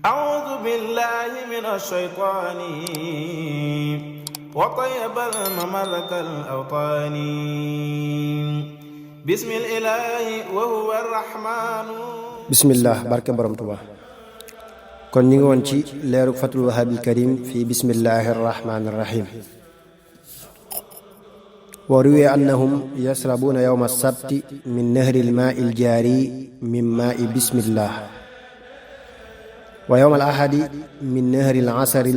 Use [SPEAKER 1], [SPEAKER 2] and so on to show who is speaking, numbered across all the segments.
[SPEAKER 1] أعوذ بالله من الشيطان وطيب المملك الأوطان بسم الإله وهو الرحمن
[SPEAKER 2] bismillah barke borom Tuuba kon ñu ngi woon ci leerug fatul wahabil karim fi bismillahi arrahmani irrahim wa ruwiya annahum yasrabuna yawma sabti min nahri almaai aljaari min maai bismillah wa yawma alahadi min nahri alasali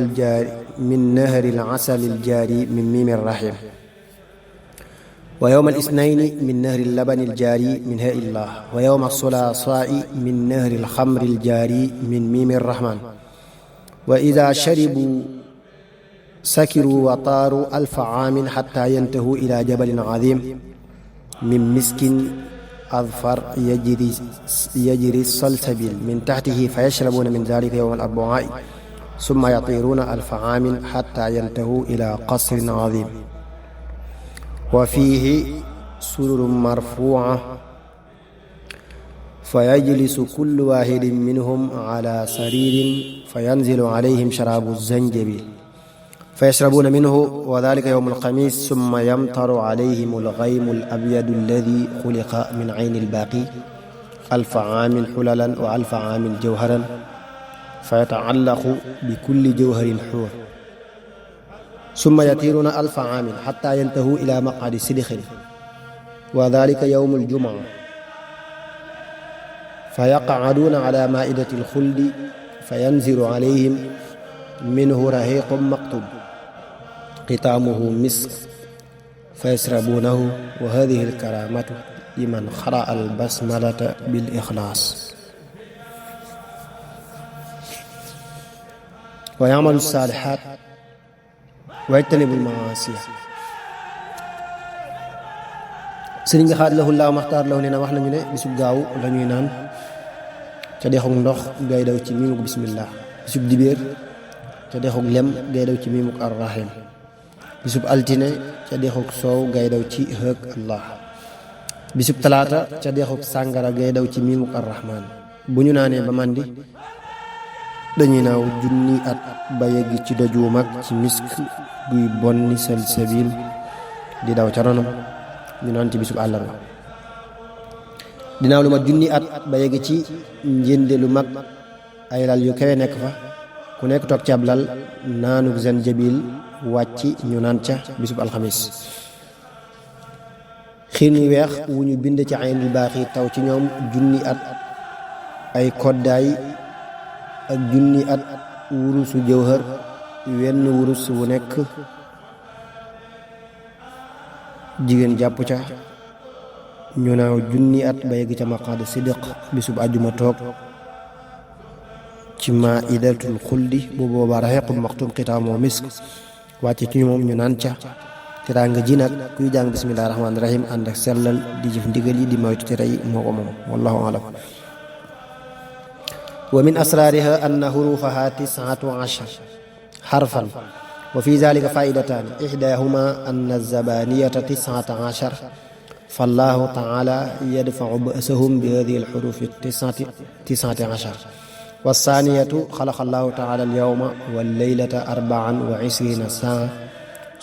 [SPEAKER 2] aljaari min mimi arrahim wa yawma alisnayni min nahri allabani aljaari min haa illah wa yawma alsulasaa'i min nahri alxamri aljaari min mimi arrahman wa ida sharibu sakiru wa taaru alfa aamin xatta yantahu ila jabalin adim min miskin adfar yajri salsabil min taxtihi fa yashrabuuna min dalika yawma al-arbu'aa'i summa yatiiruuna alfa aamin xatta yantahu ila qasrin adim wa fiihi sururun marfuuca fa yajlisu kullu waahidin minhum ala sariirin fa yanzilu alayhim sharaabu zanjabil fa yashrabuuna minhu wa dalika yawmu alxamis summa yamtaru alayhim algaymu alabyadu alladi xuliqa min ayni albaaqi alfa aamin xulalan wa alfa aamin jawharan fa yataallaqu bi kulli jawharin xuur summa yatiiruuna alfa aamin xatta yantahu ila maqcadi sidqin wa dalika yawmu aljumuca fa yaqcaduuna ala maa'idati alxuldi fa yanzilu alayhim minhu rahiiqun maktub xitaamuhu misk fa yasrabuunahu wa haadihi alkaraamatu liman xara'a albasmalata bil ixlaas wa ya'malu saalihaat wa yajtanibu almaasiya. sëriñ bi xaada lahu llaahu maxtaar lahu nee na wax nañu ne bisub gaaw la ñuy naan ca dexug ndox gay daw ci miimuk bismillah, bisub dibéer ca dexug lem gay daw ci miimuk arrahim, bisub altine ca dexug soow gay daw ci hëg allah, bisub talaata ca dexug sàngara gay daw ci miimuk arrahman. bu ñu naanee ba màndi dañuy naaw junni at ba yegg ci doj wu mag ci misk guy bonni salsabil di daw ca ronam. ñu naan ci bisub àllarba dinaaw lu mat junni at ba yegg ci njënde lu mag ay lal yu kawe nekk fa, ku nekk toog ci ab lal naanuk zanjabil wàcc ñu naan ca bisub alxamis. xiin yu weex wu ñu bind ci aynul baaxi taw ci ñoom junni at, ay koddaay ak junni at wurusu jawhar wenn wurus wu nekk jigéen jàpp ca, ñu naaw junni at ba yegg ca maqaada sidq bisub àjjuma toog ci maaidatul xuldi bu boobaa raxiqul maxtum xitaamoo misk wàcce ci moom ñu naan ca. teraanga ji nag kuy jàng bismillahi rahmaani rahim ànd ak sellal di jëf ndigal yi di moytu tere yi moo ko moom wallahu alam. wa min asraariha anna hurufaha 19 xarfan wa fi dalika faidataani ixdaahuma anna zabaniyata 19 fallahu taala yadfacu ba'sahum bi hadihi alxurufi 19 wassaaniyatu xalaqa allahu taala alyawma walleylata 24 saa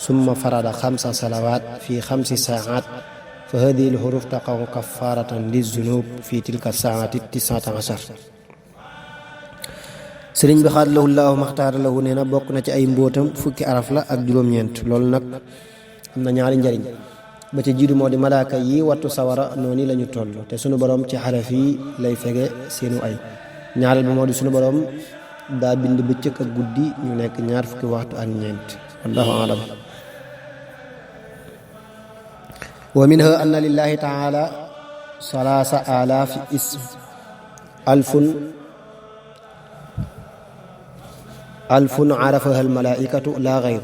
[SPEAKER 2] summa farada 5 salawaat fi 5 saacaat fa hadihi alxuruf taqacu kafaaratan lizunub fi tilka saacaati 19. sëriñ bi xaada lahu llaahu maxtaara lahu nee na bokk na ci ay mbóotam fukki araf la ak juróom-ñeent. loolu nag am na ñaari njariñ. ba ca jiitu moo di malaaka yi wattu sawara noonu lañu toll te sunu borom ci xaraf yi lay fege seenu ay. ñaareel bi moo di sunu borom daa bind bëccëg ak guddi ñu nekk ñaar fukki waxtu ak ñeent. wallahu alam. wa minha anna lillahi taala salaasa alaafi ism alfun arafaha almalaikatu la gayr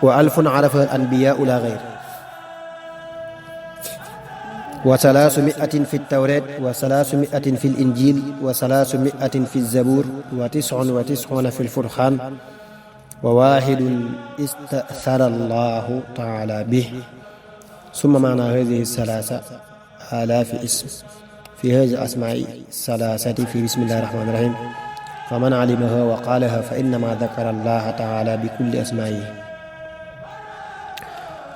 [SPEAKER 2] wa alfun arafaha alanbiyau la gayr wa 300 fi ltawrat wa 300 fi linjil wa 300 fi lzabur wa 99 fi lfurqan wa wahidun istathara allahu taala bih summa maana hadihi salaasa آلاف اسم في هذه الأسماء الثلاثة في بسم الله الرحمن الرحيم فمن علمها وقالها فإنما ذكر الله تعالى بكل أسمائه.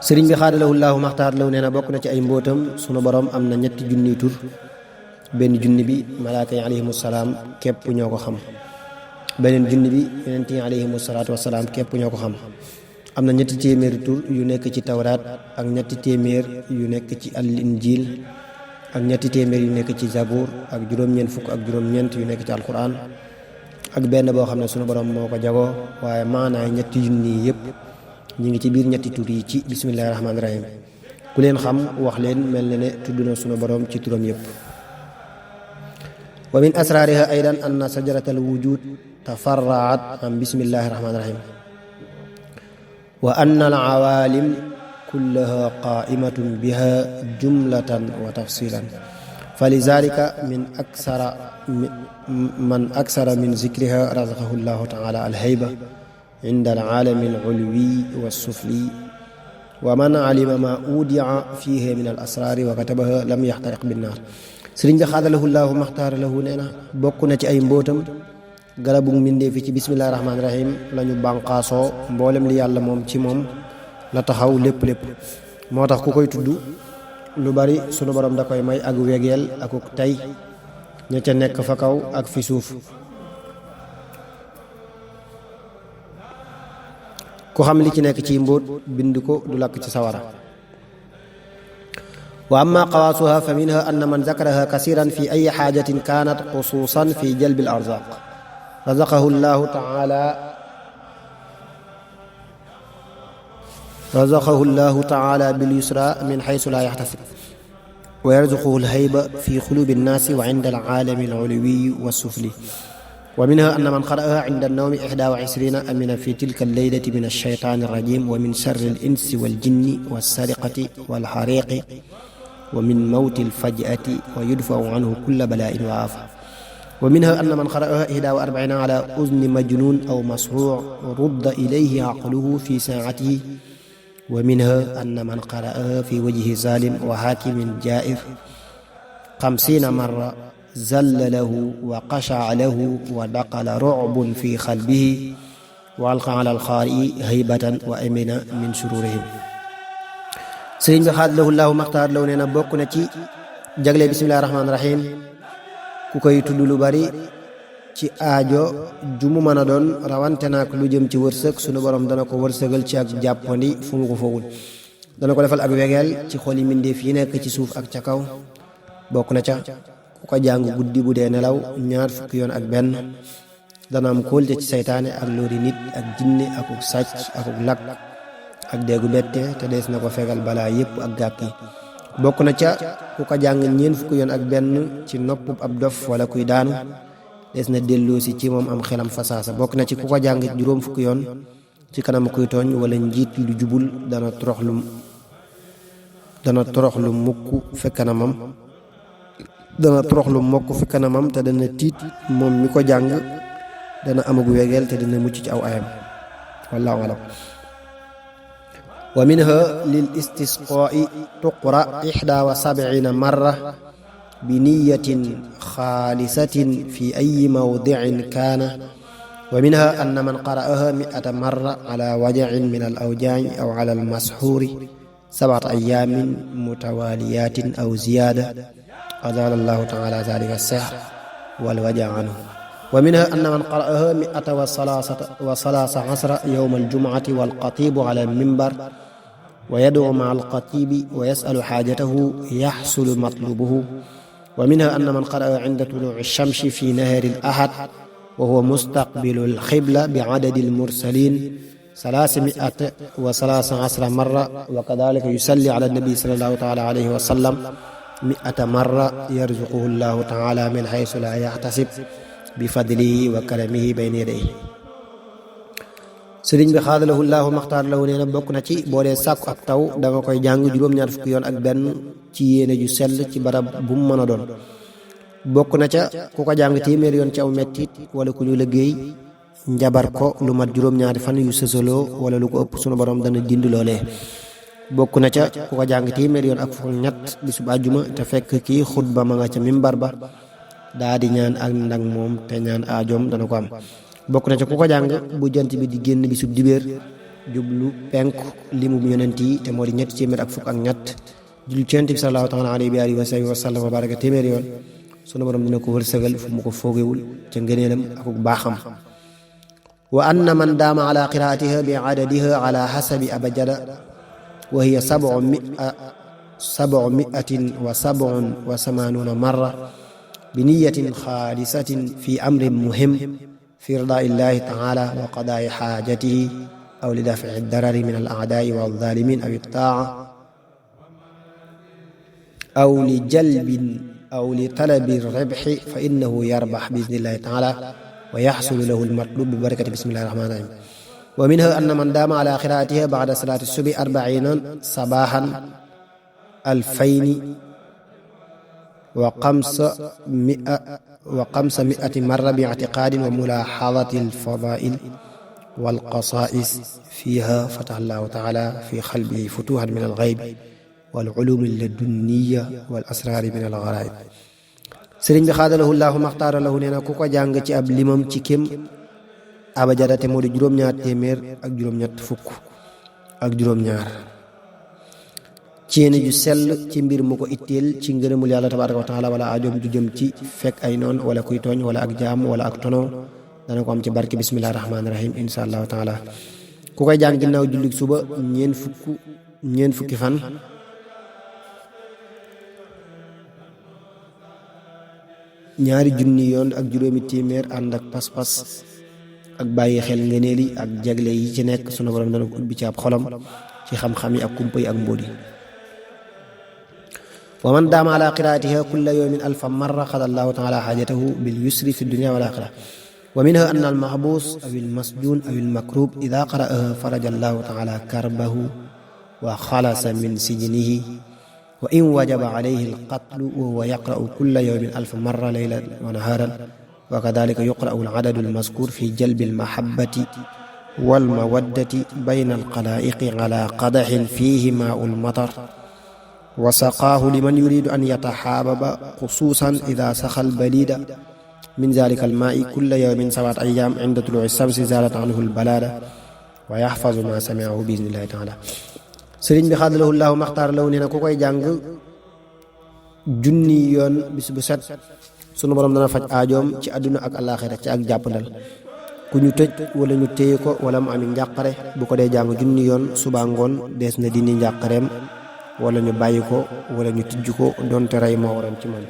[SPEAKER 2] sëriñ bi xaadalahu llaahu maxtaar law nee na bokk na ci ay mbóotam sunu borom am na ñetti junniy tur benn junni bi malaaka yi alayhimu salaam képp ñoo ko xam beneen junni bi yonent yi alayhimu salaatu wasalaam képp ñoo ko xam. am na ñetti téeméeri tur yu nekk ci tawraat ak ñetti téeméer yu nekk ci al injil ak ñetti téeméer yu nekk ci zabuur ak juróom-ñeent fukk ak juróom-ñeent yu nekk ci alquran ak benn boo xam ne sunu borom moo ko jagoo waaye maanaay ñetti junni yépp ñi ngi ci biir ñetti tur yi ci bismillahi rahmaani rahim ku leen xam wax leen mel na ne tudd na sunu borom ci turam yépp. wa min asraariha aydan anna sajaratal wujud tafarraat an bismillahi rahmaani rahim wa anna al awaalim kullaha qaa'imatun biha jumlatan wa tafsilan فلذلك من أكثر من ذكرها رزقه الله تعالى الهيبة عند العالم العلوي والسفلي ومن علم ما أودع فيه من الأسرار وكتبها لم يحترق بالنار. sëriñ bi xaadalahu llaahu maxtaara lahu nee na bokk na ci ay mbóotam garabu mbindee fi ci bismillahi rahmaani rahim lañu bànqaasoo mboolem li yàlla moom ci moom la taxaw lépp moo tax ku koy tudd lu bari sunu borom da koy may ak wegeel akuk tey ña ca nekk fa kaw ak fi suuf. ku xam li ci nekk ci mbóot bind ko du lakk ci sawara. wa amma qawaasuha fa minha anna man zakaraha kasiran fi ay xaajatin kaanat xusuusan fi jalbi al arzaq razaqahu llahu taala bil yusra min xaysu laa yaxtasib wa yarzuquhu alhayba fi xulubi nnaasi wa inda alaalami aluluwi wassufli. wa minha anna man qara'aha inda annawmi 21 amina fi tilka alleylati min alshaytaani alrajim wa min sharri alinsi waljinni wassariqati walxariqi wa min mawti alfaj'ati wa yudfa'u anhu kulla bala'in wa aafa. wa minha anna man qara'aha 41 ala uzni majnun aw masruuc rudda ilayhi aqluhu fi saa'atihi. wa minha anna man qara'aha fi wajhi zalim wa hakimin jaa'ir 50 marra zalla lahu wa qasha'a lahu wa daqala ru'bun fi qalbihi wa alqa ala al-qaari'i haybatan wa amina min shururihim. sëriñ bi xaadalahu llaahu maxtaar law nee na bokk na ci jagle bismillahi rahmaani rahim ku koy tudd lu bari ci aajo ju mu mën a doon rawante naak lu jëm ci wërsëg sunu borom dana ko wërsëgal ci ak jàppandi fu mu ko foogul dana ko defal ak wegeel ci xoli mbindeef yi nekk ci suuf ak ca kaw. bokk na ca ku ko jàng guddi bu dee nelaw 20 yoon ak benn dana am kóolte ci saytaane ak lori nit ak jinne akuk sàcc akuk lakk ak déggu bette te dees na ko fegal balaa yépp ak gàkk yi. bokk na ca ku ko jàng 40 yoon ak benn ci noppub ab dof wala kuy daanu des na delloosi ci moom am xelam fasaasa. bokk na ci ku ko jàng 50 yoon ci kanam kuy tooñ wala njiit lu jubul dana toroxlu mukk fi kanamam te dana tiit moom mi ko jàng dana amagu wegeel te dana mucc ci aw ayam. wallaahu alam. wa minha lil istisqaa'i tuqra 71 marra bi niyatin xaalisatin fi ayi mawdicin kaana. wa minha anna man qara'aha 100 marra ala wajacin min al awjaaci aw ala al masxuuri 7 ayaamin mutawaliyatin aw ziyaada azala allahu taala zalika as-sihr wal waja' anhu. wa minha anna man qara'aha 113 yawma al-jum'ati wal qatibu ala al-minbar wa yad'u ma'a al-qatibi wa yas'alu haajatahu yaxsulu matlubuhu. wa minha anna man qara'aha 'inda tuluu'i ash-shamsi fi nahari al-ahad wa huwa mustaqbilu al-qibla bi'adadi al-mursalin 313 marra wa kadhalika yusalli ala an-nabi sallallahu ta'ala alayhi wa sallam 100 marra yarzuquhu allahu ta'ala min haythu la yahtasib bi fadlihi wa karamihi bayna yadayhi. sëriñ bi xaadalahu llaahu maxtaar lahu nee na bokk na ci boo dee sàkku ab taw danga koy jàng 20 yoon ak benn ci yéene ju sell ci barab bu mu mën a doon. bokk na ca ku ko jàng 100 yoon ci aw mettit wala ku ñu liggéey njabar ko lu mat 2 fan yu sësaloo wala lu ko ëpp sunu borom dana dindi loolee. bokk na ca ku ko jàng téeméer yoon ak fukk ñett bisub àjjuma te fekk kii xutba ma nga ca mimbar ba daa di ñaan ak ndag moom te ñaan aajoom dana ko am. bokk na ca ku ko jàng bu jant bi di génn bisub dibéer jublu penku limu yonent yi te moo di ñetti téeméer ak fukk ak ñett julli ci yonent bi sallallahu taala alayhi wa sahbihi wa sallam wa baraka téeméer yoon sunu borom dina ko wërsëgal fu mu ko foogewul ca ngëneelam ak baaxam. wa anna man daama ala qiraatiha bi adadiha ala hasabi abjada wa hiya sab'umi'atin wa sab'un wa samanuuna marra bi niyatin xaalisatin fi amrin muhim fi irdaai llahi taala wa qadaai xaajatihi aw li dafci darari min al aadaai wa alzalimin aw ittaaca aw li jalbin aw li talabi rebxi fa innahu yarbax bi idnillahi taala wa yaxsulu lahu almatlub bi barakati bismillahi rahmani rahim. wa minha anna man daama ala qiraatiha bacda salaati subi 40 sabaaxan 2500 marra bi ictiqaadin wa mulaaxadati alfadaa'il walqasaa'is fiiha fataha allahu taala fi qalbihi futuuhan min alxayb wal ulumi ladunniya wal asraari min al garaib. sëriñ bi xaadalahu llaahu maxtaara lahu nee na ku ko jàng ci ab limam ci kem abajada te moo di juróom-ñaar téeméer ak juróom-ñett fukk ak juróom-ñaar ci yéene ju sell ci mbir mu ko itteel ci ngërëmul yàlla tabaaraka wa taala wala ajoom ju jëm ci fekk ay noon wala kuy tooñ wala ak jaam wala ak tono dana ko am ci barke bismillahi rahmaani rahim insha allahu taala. ku koy jàng ginnaaw jullit suba ñeen fukki fan ñaari junni yoon ak juróomi téeméer ànd ak pas-pas ak bàyyi xel ngëneel yi ak jagle yi ci nekk sunu borom dana ko ubbi ci ab xolam ci xam-xam yi ak kumpa yi ak mbóodi. wa man daama ala qiraatiha kulla yawmin alfa marra qada allahu taala xaajatahu bil yusri fi dunya wal axira. wa minha anna al mahbus aw al masjun aw al makrub ida qara'aha faraja allahu taala karbahu wa xalasa min sijnihi wa in wajaba alayhi alqatlu wa huwa yaqra'u kulla yawmin alfa marra laylan wa naharan wa kadhalika yuqra'u al-adadu al-mazkur fi jalbi al-mahabbati wal mawaddati bayna al-qalaa'iqi ala qadahin fihi maa'ul matar wa saqaahu liman yuridu an yatahaababa khususan idha sakha al-balida min dhalika al-maa'i kulla yawmin 7 ayyam 'inda tulu'i ash-shamsi zalat anhu al-balada wa yahfazu ma sami'ahu bi idhnillahi ta'ala. sëriñ bi xaadalahu llaahu maxtaar law nee na ku koy jàng junni yoon bis bu set sunu borom dana faj aajoom ci àdduna ak àllaaxira ci ak jàppandal. ku ñu tëj wala ñu téye ko wala mu ami njàqare bu ko dee jàng junni yoon suba ngoon dees na dindi njàqareem wala ñu bàyyi ko wala ñu tijj ko doonte rey moo waroon ci moom.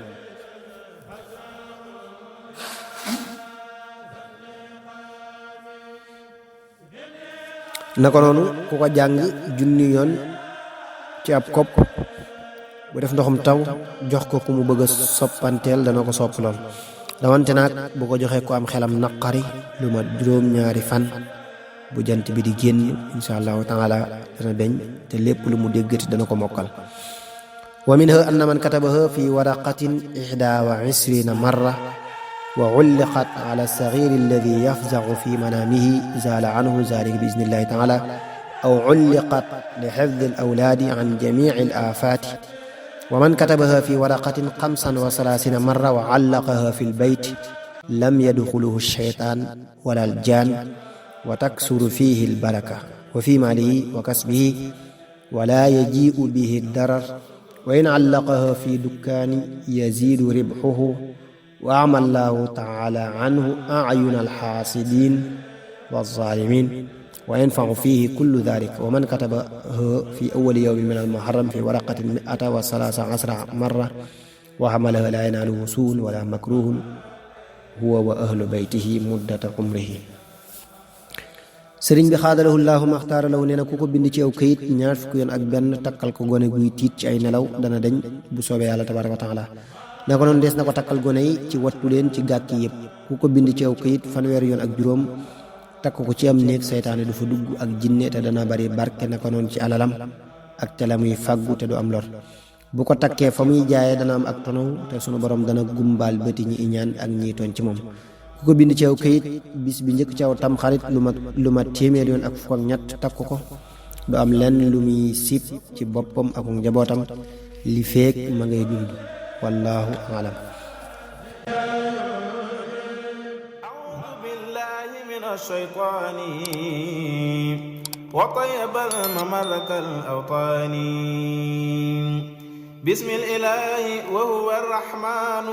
[SPEAKER 2] naka noonu ku ko jàng junni yoon ci ab kopp bu def ndoxum taw jox ko ku mu bëgg a soppanteel dana ko sopp lool. rawante nag bu ko joxee ko am xelam naqari lu ma juróom-ñaari fan bu jant bi di génn insha allahu taala dana deñ te lépp lu mu déggati dana ko mokkal. wa minha anna man katabaha fi waraqatin 21 marra wa ulliqat ala as-saghir alladhi yafza'u fi manamihi zala anhu zalika bi idhnillahi ta'ala aw ulliqat li hifdhi al-awladi an jami'i al-afati. wa man katabaha fi waraqatin 35 marra wa 'allaqaha fi al-bayt lam yadkhuluhu ash-shaytan wala al-jan wa taksuru fihi al-baraka wa fi malihi wa kasbihi wa la yaji'u bihi ad-darar wa in 'allaqaha fi dukkani yazidu ribhuhu wa ama allahu taala anhu ayuna alxaasidin walzalimin wa yanfacu fihi kullu dalik. wa man katabahu fi awali yawmin min almuharram fi waraqatin 113 marra wa hamalaha la yanaaluhu suun wala makruhun huwa wa ahlu baytihi muddata umrihi. sëriñ bi xaadalahu llaahu maxtaara lahu nee na ku ko bind ci aw këyit 20 yoon ak benn takkal ko gone guy tiit ci ay nelaw dana deñ bu soobee yàlla tabaraka wa taala. naka noonu des na ko takkal gone yi ci wattu leen ci gàkk yëpp. ku ko bind ci aw këyit 50 yoon ak juróom takk ko ci am néeg seytaane du fa dugg ak jinne te dana bari barke. naka noonu ci alalam ak te la muy fàggu te du am lor. bu ko takkee fa muy jaayee dana am ak tonow te sunu borom dana gumbaal bëti ñi iñaan ak ñiy tooñ ci moom. ku ko bind ci aw këyit bis bi njëkk ci aw tam xarit lu ma téeméer yoon ak fukk ak ñett takk ko du am lenn lu muy sib ci boppam ak njabootam li feek ma ngay dund wallahu alam.
[SPEAKER 1] أعوذ بالله من الشيطان وطيب المملك الأوطان بسم الإله وهو الرحمن